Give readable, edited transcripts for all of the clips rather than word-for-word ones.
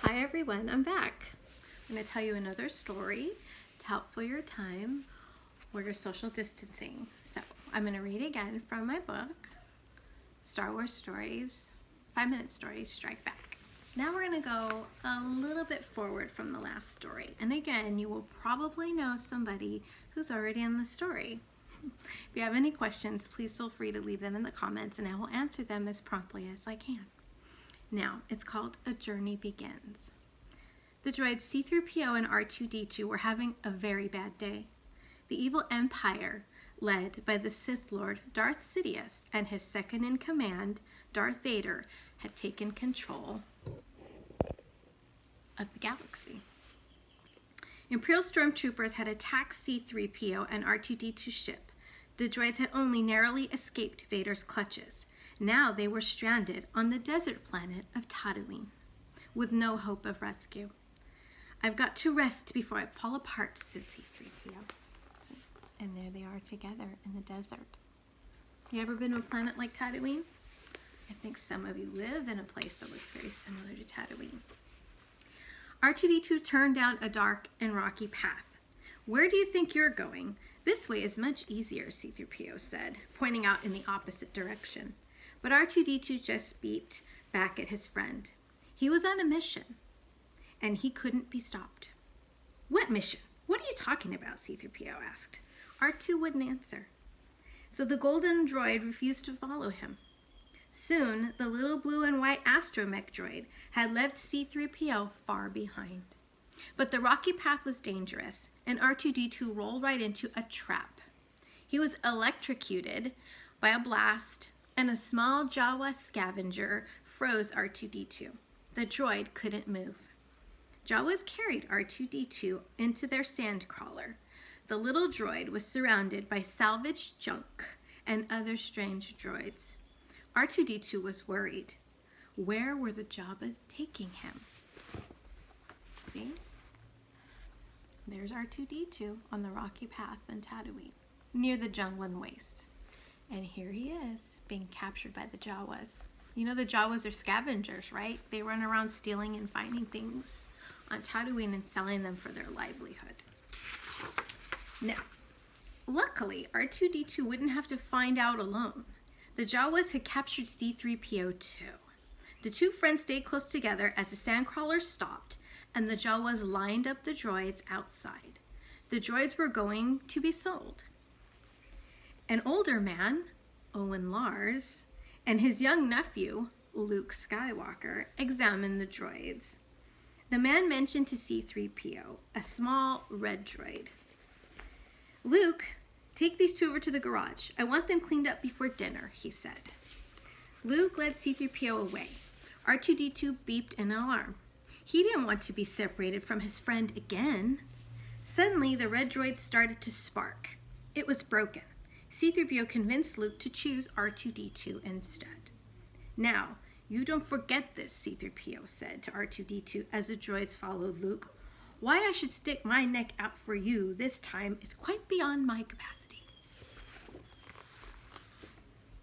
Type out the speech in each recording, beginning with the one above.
Hi everyone, I'm back. I'm going to tell you another story to help fill your time where you're social distancing. So I'm going to read again from my book, Star Wars Stories, 5-Minute Stories Strike Back. Now we're going to go a little bit forward from the last story. And again, you will probably know somebody who's already in the story. If you have any questions, please feel free to leave them in the comments and I will answer them as promptly as I can. Now, it's called A Journey Begins. The droids C-3PO and R2-D2 were having a very bad day. The evil Empire, led by the Sith Lord Darth Sidious and his second-in-command, Darth Vader, had taken control of the galaxy. Imperial stormtroopers had attacked C-3PO and R2-D2's ship. The droids had only narrowly escaped Vader's clutches. Now they were stranded on the desert planet of Tatooine, with no hope of rescue. "I've got to rest before I fall apart," said C-3PO. And there they are together in the desert. You ever been to a planet like Tatooine? I think some of you live in a place that looks very similar to Tatooine. R2-D2 turned down a dark and rocky path. "Where do you think you're going? This way is much easier," C-3PO said, pointing out in the opposite direction. But R2-D2 just beeped back at his friend. He was on a mission, and he couldn't be stopped. "What mission? What are you talking about?" C-3PO asked. R2 wouldn't answer. So the golden droid refused to follow him. Soon, the little blue and white astromech droid had left C-3PO far behind. But the rocky path was dangerous, and R2-D2 rolled right into a trap. He was electrocuted by a blast, and a small Jawa scavenger froze R2-D2. The droid couldn't move. Jawas carried R2-D2 into their sandcrawler. The little droid was surrounded by salvaged junk and other strange droids. R2-D2 was worried. Where were the Jawas taking him? See? There's R2-D2 on the rocky path in Tatooine, near the Junglan Wastes. And here he is, being captured by the Jawas. You know the Jawas are scavengers, right? They run around stealing and finding things on Tatooine and selling them for their livelihood. Now, luckily, R2-D2 wouldn't have to find out alone. The Jawas had captured C-3PO too. The two friends stayed close together as the sandcrawlers stopped and the Jawas lined up the droids outside. The droids were going to be sold. An older man, Owen Lars, and his young nephew, Luke Skywalker, examined the droids. The man mentioned to C-3PO, a small red droid. "Luke, take these two over to the garage. I want them cleaned up before dinner," he said. Luke led C-3PO away. R2-D2 beeped an alarm. He didn't want to be separated from his friend again. Suddenly, the red droid started to spark. It was broken. C-3PO convinced Luke to choose R2-D2 instead. "Now, you don't forget this," C-3PO said to R2-D2 as the droids followed Luke. "Why I should stick my neck out for you this time is quite beyond my capacity."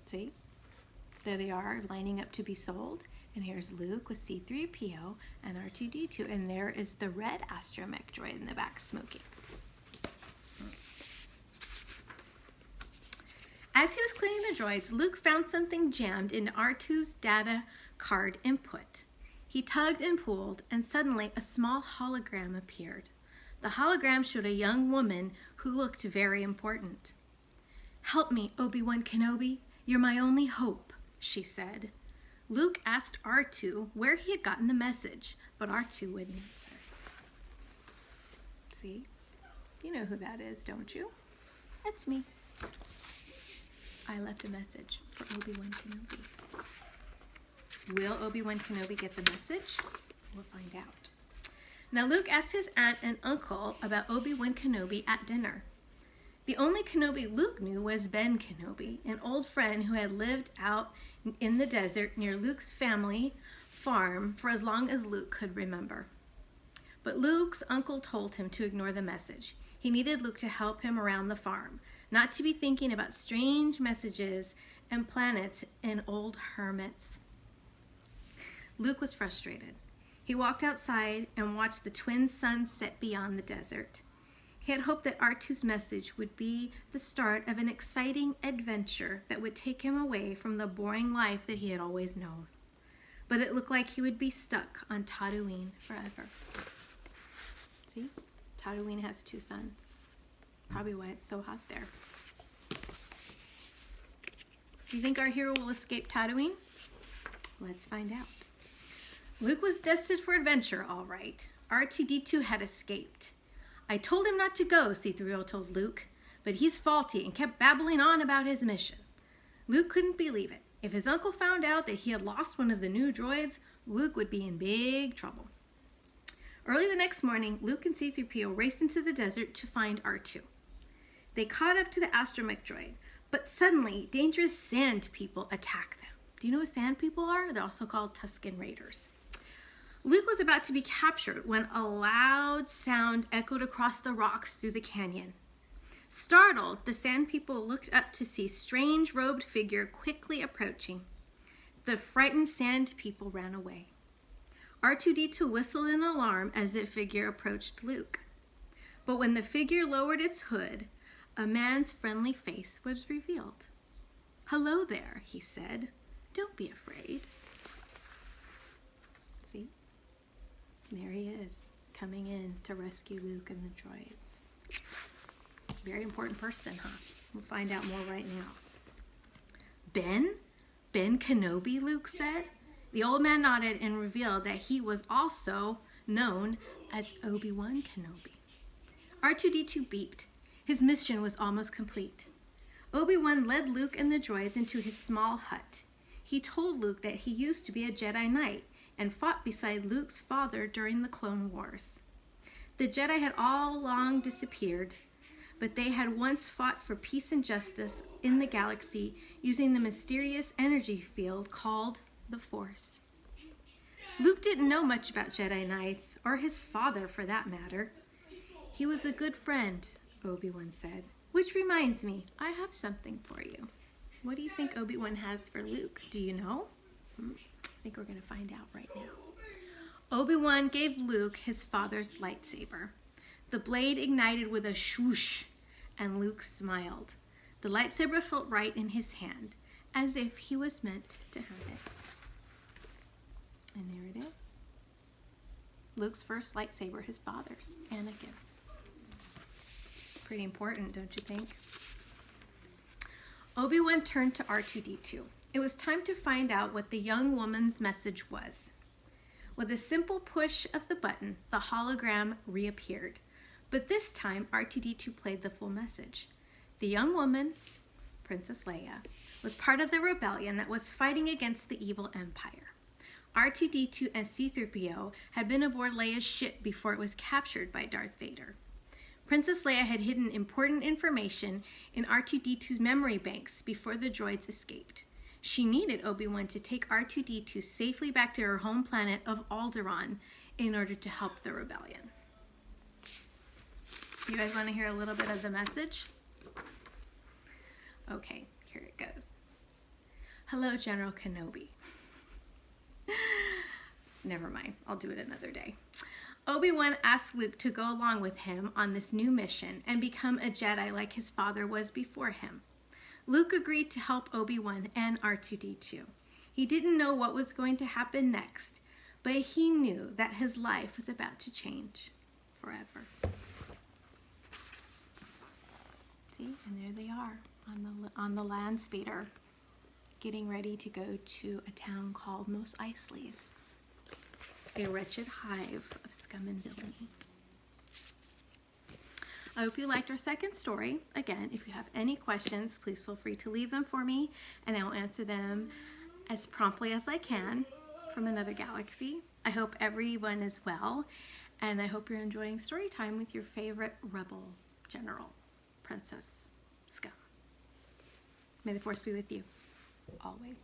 See? There they are, lining up to be sold. And here's Luke with C-3PO and R2-D2. And there is the red astromech droid in the back smoking. As he was cleaning the droids, Luke found something jammed into R2's data card input. He tugged and pulled, and suddenly a small hologram appeared. The hologram showed a young woman who looked very important. "Help me, Obi-Wan Kenobi. You're my only hope," she said. Luke asked R2 where he had gotten the message, but R2 wouldn't answer. See? You know who that is, don't you? That's me. I left a message for Obi-Wan Kenobi. Will Obi-Wan Kenobi get the message? We'll find out. Now Luke asked his aunt and uncle about Obi-Wan Kenobi at dinner. The only Kenobi Luke knew was Ben Kenobi, an old friend who had lived out in the desert near Luke's family farm for as long as Luke could remember. But Luke's uncle told him to ignore the message. He needed Luke to help him around the farm, not to be thinking about strange messages and planets and old hermits. Luke was frustrated. He walked outside and watched the twin suns set beyond the desert. He had hoped that R2's message would be the start of an exciting adventure that would take him away from the boring life that he had always known. But it looked like he would be stuck on Tatooine forever. See? Tatooine has 2 suns. Probably why it's so hot there. Do you think our hero will escape Tatooine? Let's find out. Luke was destined for adventure, all right. R2-D2 had escaped. I told him not to go, C-3PO told Luke, but he's faulty and kept babbling on about his mission. Luke couldn't believe it. If his uncle found out that he had lost one of the new droids, Luke would be in big trouble. Early the next morning, Luke and C-3PO raced into the desert to find R2. They caught up to the astromech droid, but suddenly dangerous sand people attacked them. Do you know what sand people are? They're also called Tusken Raiders. Luke was about to be captured when a loud sound echoed across the rocks through the canyon. Startled, the sand people looked up to see a strange robed figure quickly approaching. The frightened sand people ran away. R2-D2 whistled in alarm as the figure approached Luke. But when the figure lowered its hood, a man's friendly face was revealed. "Hello there," he said. "Don't be afraid." See? There he is, coming in to rescue Luke and the droids. Very important person, huh? We'll find out more right now. Ben? Ben Kenobi, Luke said. The old man nodded and revealed that he was also known as Obi-Wan Kenobi. R2-D2 beeped. His mission was almost complete. Obi-Wan led Luke and the droids into his small hut. He told Luke that he used to be a Jedi Knight and fought beside Luke's father during the Clone Wars. The Jedi had all long disappeared, but they had once fought for peace and justice in the galaxy using the mysterious energy field called the Force. Luke didn't know much about Jedi Knights, or his father for that matter. "He was a good friend," Obi-Wan said. "Which reminds me, I have something for you." What do you think Obi-Wan has for Luke? Do you know? I think we're going to find out right now. Obi-Wan gave Luke his father's lightsaber. The blade ignited with a swoosh, and Luke smiled. The lightsaber felt right in his hand, as if he was meant to have it. And there it is. Luke's first lightsaber, his father's, and a gift. Pretty important, don't you think? Obi-Wan turned to R2-D2. It was time to find out what the young woman's message was. With a simple push of the button, the hologram reappeared. But this time, R2-D2 played the full message. The young woman, Princess Leia, was part of the rebellion that was fighting against the evil empire. R2-D2 and C-3PO had been aboard Leia's ship before it was captured by Darth Vader. Princess Leia had hidden important information in R2-D2's memory banks before the droids escaped. She needed Obi-Wan to take R2-D2 safely back to her home planet of Alderaan in order to help the rebellion. You guys want to hear a little bit of the message? Okay, here it goes. "Hello, General Kenobi." Never mind, I'll do it another day. Obi-Wan asked Luke to go along with him on this new mission and become a Jedi like his father was before him. Luke agreed to help Obi-Wan and R2-D2. He didn't know what was going to happen next, but he knew that his life was about to change forever. See, and there they are on the land speeder, getting ready to go to a town called Mos Eisley's, a wretched hive of scum and villainy. I hope you liked our second story. Again, if you have any questions, please feel free to leave them for me, and I will answer them as promptly as I can from another galaxy. I hope everyone is well, and I hope you're enjoying story time with your favorite rebel general, Princess Scum. May the Force be with you, always.